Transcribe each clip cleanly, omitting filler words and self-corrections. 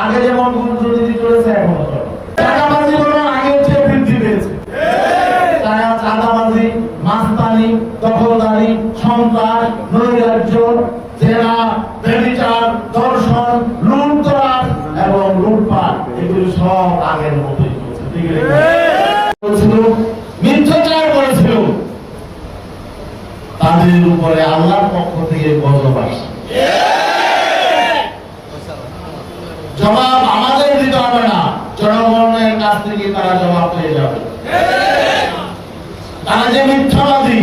আগে যেমন দুর্নীতি চলেছে এখনো চলে। চাঁদাবাজি বরং আগের চেয়ে বৃদ্ধি পেয়েছে। চাঁদাবাজি, মাস্তানি, দখলদারি, সন্ত্রাস, নৈরাজ্য, জেলা, ব্যভিচার, ধর্ষণ, লুণ্ঠন এবং লুটপাট এগুলো সব আগের মতোই চলছে। ঠিক আছে, মিথ্যাচার করেছিল, তাদের উপরে আল্লাহর পক্ষ থেকে গজব আসছে। জবাব আমাদের দিতে হবে না, জনগণের কাছ থেকে তারা জবাব পেয়ে যাবে। তারা যে মিথ্যাবাদী,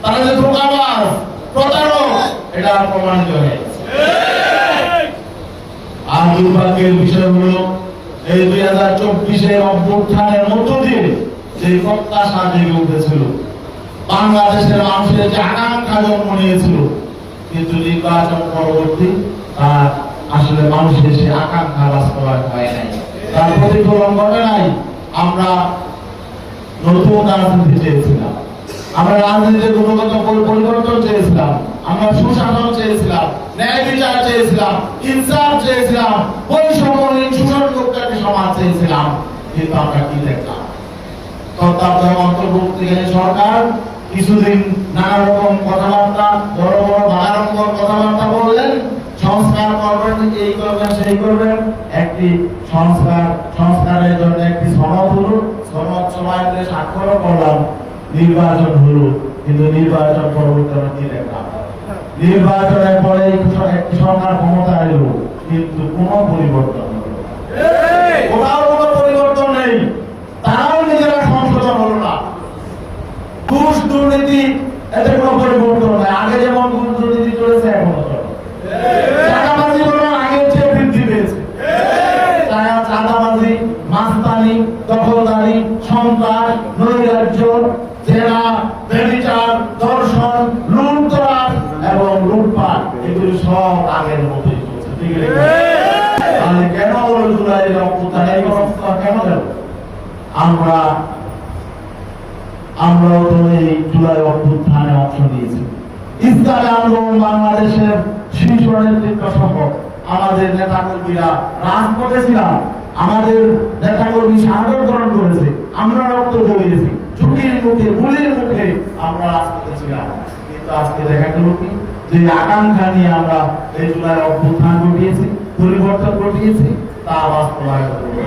তারা যে ধোঁকাবাজ, প্রতারক, এটা প্রমাণিত হয়েছে। আর দুর্ভাগ্যের বিষয় হলো এই 2024-এর অভ্যুত্থানের মধ্য দিয়ে যে প্রত্যাশা জেগে উঠেছিল, বাংলাদেশের মানুষের যে আকাঙ্ক্ষা জন্ম নিয়েছিল, কিন্তু নির্বাচন পরবর্তী তার আসলে মানুষের সে আকাঙ্ক্ষা বাস্তবায়ন হয় নাই, তার প্রতিফলন ঘটে নাই। আমরা নতুন রাজনীতি চেয়েছিলাম, আমরা রাজনীতির গুণগত পরিবর্তন চেয়েছিলাম, আমরা সুশাসন চেয়েছিলাম, ন্যায় বিচার চেয়েছিলাম, ইনসাফ চেয়েছিলাম, বৈষম্যহীন শোষণমুক্ত একটি সমাজ চেয়েছিলাম। কিন্তু আমরা কি দেখলাম? তত্ত্বাবধায়ক অন্তর্বর্তীকালীন সরকার কিছুদিন নানা রকম কথাবার্তা, বড় বড় বাগাড়ম্বর কথাবার্তা বললেন, সংস্কার করবেন, এই করবেন, সেই করবেন। একটি সংস্কারের জন্য একটি সনদ হলো, সনদ সবাই মিলে স্বাক্ষর করলাম, নির্বাচন হলো। কিন্তু নির্বাচন পরবর্তী কি দেখলাম? নির্বাচনের পরে একটি সরকার ক্ষমতা এলো, কিন্তু কোনো পরিবর্তন হলো না, কোথাও কোনো পরিবর্তন নেই। তারাও নিজেরা সংশোধন হলো না। ঘুষ দুর্নীতি, এতে কোনো পরিবর্তন নাই। আগে যেমন দুর্নীতি চলেছে এখনো চলে। চাঁদাবাজি বরং আগের চেয়ে বৃদ্ধি পেয়েছে। চাঁদাবাজি, মাস্তানি, দখলদারি, সন্ত্রাস, নৈরাজ্য, জেলা, ব্যভিচার, ধর্ষণ, লুণ্ঠন এবং লুটপাট এগুলো সব আগের মতোই চলছে। ঠিক আছে, তাহলে কেন জুলাইয়ের অভ্যুত্থান এই অবস্থা কেন গেল? আমরাও তো এই জুলাই অভ্যুত্থানে অংশ নিয়েছি। ইসলামী আন্দোলন বাংলাদেশের শীর্ষ নেতৃত্ব সহ আমাদের নেতাকর্মীরা রাজপথে ছিলাম, আমাদের নেতাকর্মী শাহাদত বরণ করেছে, আমরা রক্ত ঝরিয়েছি, ঝুঁকির মুখে, গুলির মুখে আমরা রাজপথে ছিলাম। কিন্তু আজকে দেখা গেল কি, যে আকাঙ্ক্ষা নিয়ে আমরা এই জুলাই অভ্যুত্থান ঘটিয়েছি, পরিবর্তন ঘটিয়েছি, তা বাস্তবায়ন করবো।